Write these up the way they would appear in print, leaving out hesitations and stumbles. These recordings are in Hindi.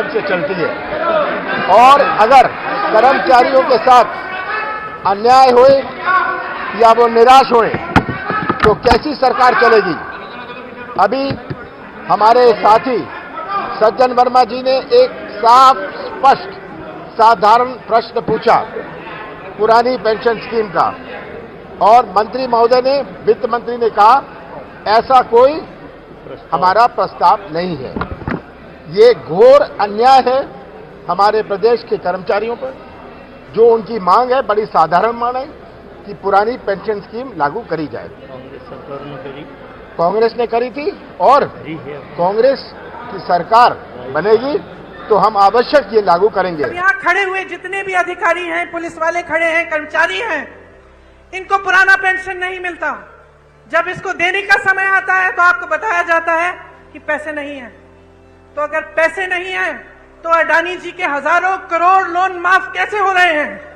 से चलती है और अगर कर्मचारियों के साथ अन्याय होए या वो निराश होए तो कैसी सरकार चलेगी। अभी हमारे साथी सज्जन वर्मा जी ने एक साफ स्पष्ट साधारण प्रश्न पूछा पुरानी पेंशन स्कीम का और मंत्री महोदय ने, वित्त मंत्री ने कहा ऐसा कोई हमारा प्रस्ताव नहीं है। ये घोर अन्याय है हमारे प्रदेश के कर्मचारियों पर। जो उनकी मांग है बड़ी साधारण मांग है कि पुरानी पेंशन स्कीम लागू करी जाए। कांग्रेस ने करी थी और कांग्रेस की सरकार बनेगी तो हम आवश्यक ये लागू करेंगे। यहाँ खड़े हुए जितने भी अधिकारी हैं, पुलिस वाले खड़े हैं, कर्मचारी हैं, इनको पुराना पेंशन नहीं मिलता। जब इसको देने का समय आता है तो आपको बताया जाता है कि पैसे नहीं है। तो अगर पैसे नहीं है तो अडानी जी के हजारों करोड़ लोन माफ कैसे हो रहे हैं।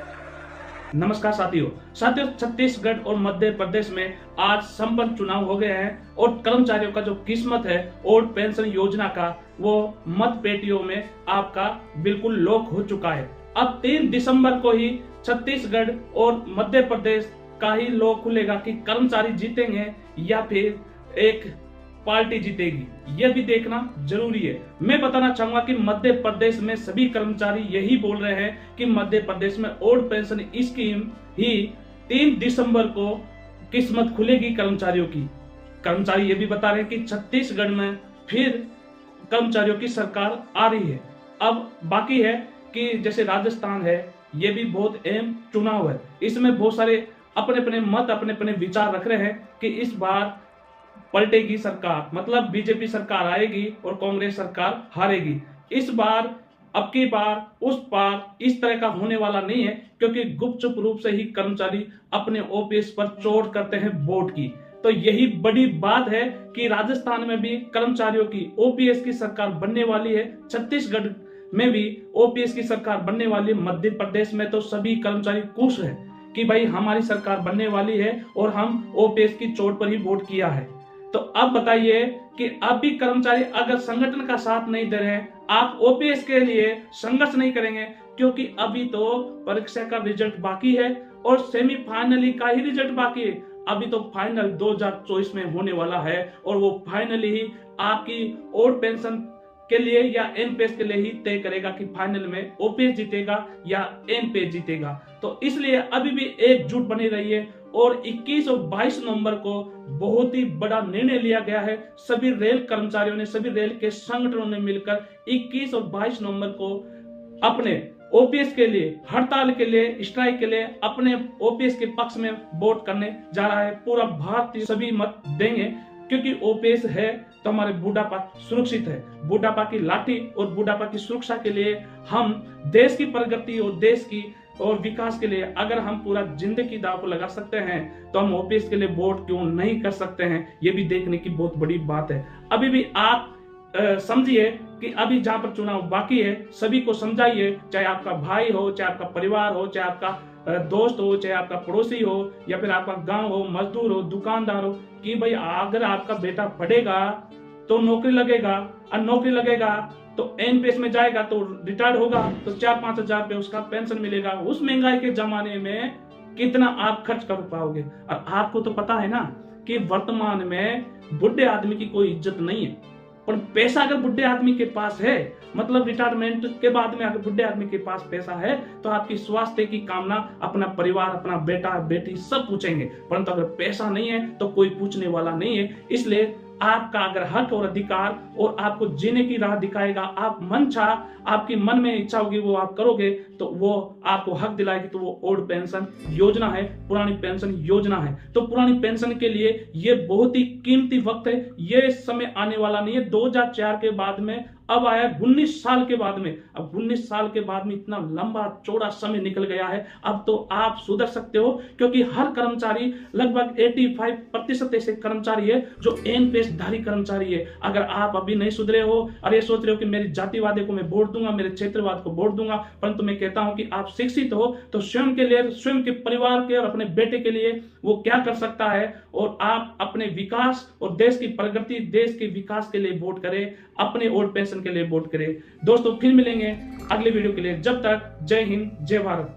नमस्कार साथियों, छत्तीसगढ़ और मध्य प्रदेश में आज संपन्न चुनाव हो गए हैं और कर्मचारियों का जो किस्मत है ओल्ड पेंशन योजना का वो मत पेटियों में आपका बिल्कुल लॉक हो चुका है। अब 3 दिसंबर को ही छत्तीसगढ़ और मध्य प्रदेश का ही लॉक खुलेगा कि कर्मचारी जीतेंगे या फिर एक पार्टी जीतेगी। यह भी देखना जरूरी है। मैं बताना चाहूंगा कि मध्य प्रदेश में सभी कर्मचारी यही बोल रहे हैं कि मध्य प्रदेश में ओल्ड पेंशन स्कीम ही 3 दिसंबर को किस्मत खुलेगी कर्मचारियों की। कर्मचारी ये भी बता रहे हैं कि छत्तीसगढ़ में फिर कर्मचारियों की सरकार आ रही है। अब बाकी है कि जैसे राजस्थान है, ये भी बहुत अहम चुनाव है। इसमें बहुत सारे अपने अपने मत, अपने अपने विचार रख रहे हैं कि इस बार पलटेगी सरकार, मतलब बीजेपी सरकार आएगी और कांग्रेस सरकार हारेगी। इस बार, अब की बार, उस बार इस तरह का होने वाला नहीं है, क्योंकि गुपचुप रूप से ही कर्मचारी अपने ओपीएस पर चोट करते हैं वोट की। तो यही बड़ी बात है कि राजस्थान में भी कर्मचारियों की ओपीएस की सरकार बनने वाली है, छत्तीसगढ़ में भी ओपीएस की सरकार बनने वाली है। मध्य प्रदेश में तो सभी कर्मचारी खुश है कि भाई हमारी सरकार बनने वाली है और हम ओपीएस की चोट पर ही वोट किया है। तो अब बताइए कि अब भी कर्मचारी अगर संगठन का साथ नहीं दे रहे हैं, आप ओपीएस के लिए संघर्ष नहीं करेंगे, क्योंकि अभी तो परीक्षा का रिजल्ट बाकी है और सेमीफाइनली का ही रिजल्ट बाकी है। अभी तो फाइनल 2024 में होने वाला है और वो फाइनली ही आपकी ओल्ड पेंशन के लिए या एनपीएस के लिए ही तय करेगा कि फाइनल में ओपीएस जीतेगा या एनपीएस जीतेगा। तो इसलिए अभी भी एकजुट बनी रहिए और 21 और 22 नवंबर को बहुत ही बड़ा निर्णय लिया गया है। सभी रेल कर्मचारियों ने, सभी रेल के संगठनों ने मिलकर 21 और 22 नवंबर को अपने ओपीएस के लिए, हड़ताल के लिए, स्ट्राइक के लिए अपने ओपीएस के पक्ष में वोट करने जा रहा है। पूरा भारतीय सभी मत देंगे, क्योंकि ओपीएस है तो हमारे बुढ़ापा सुरक्षित है। बुढ़ापा की लाठी और बुढ़ापा की सुरक्षा के लिए हम देश की प्रगति और देश की और विकास के लिए अगर हम पूरा जिंदगी दांव को लगा सकते हैं तो हम ओपीएस के लिए वोट क्यों नहीं कर सकते हैं। ये भी देखने की बहुत बड़ी बात है। अभी भी आप समझिए कि अभी जहां पर चुनाव बाकी है, सभी को समझाइए, चाहे आपका भाई हो, चाहे आपका परिवार हो, चाहे आपका दोस्त हो, चाहे आपका पड़ोसी हो, या फिर आपका गांव हो, मजदूर हो, दुकानदार हो, कि भाई अगर आपका बेटा पढ़ेगा तो नौकरी लगेगा, और नौकरी लगेगा तो एनपीएस में जाएगा तो रिटायर्ड होगा तो 4-5 हजार रुपये उसका पेंशन मिलेगा। उस महंगाई के जमाने में कितना आप खर्च कर पाओगे। और आपको तो पता है ना कि वर्तमान में बुढ़े आदमी की कोई इज्जत नहीं है, पर पैसा अगर बुढ़े आदमी के पास है, मतलब रिटायरमेंट के बाद में अगर बुढ़े आदमी के पास पैसा है तो आपकी स्वास्थ्य की कामना अपना परिवार, अपना बेटा बेटी सब पूछेंगे, परंतु अगर पैसा नहीं है तो कोई पूछने वाला नहीं है। इसलिए आपका अगर हक और अधिकार और आपको जीने की राह दिखाएगा, आप मन चाह, आपकी मन में इच्छा होगी वो आप करोगे तो वो आपको हक दिलाएगी। तो वो ओल्ड पेंशन योजना है, पुरानी पेंशन योजना है। तो पुरानी पेंशन के लिए ये बहुत ही कीमती वक्त है। ये समय आने वाला नहीं है 2004 के बाद में, अब आया 19 साल के बाद में। अब 19 साल के बाद में इतना लंबा चौड़ा समय निकल गया है। अब तो आप सुधर सकते हो, क्योंकि हर कर्मचारी, लगभग 85% ऐसे कर्मचारी है जो एनपीएस धारी कर्मचारी है। अगर आप अभी नहीं सुधरे हो और ये सोच रहे हो कि मेरी जातिवाद को मैं वोट दूंगा, मेरे क्षेत्रवाद को वोट दूंगा, परंतु मैं कहता हूं कि आप शिक्षित हो तो स्वयं के लिए, स्वयं के परिवार के और अपने बेटे के लिए वो क्या कर सकता है, और आप अपने विकास और देश की प्रगति, देश के विकास के लिए वोट करें। अपने ओल्ड पेंशन इलेक्शन के लिए वोट करें। दोस्तों फिर मिलेंगे अगले वीडियो के लिए, जब तक जय हिंद जय भारत।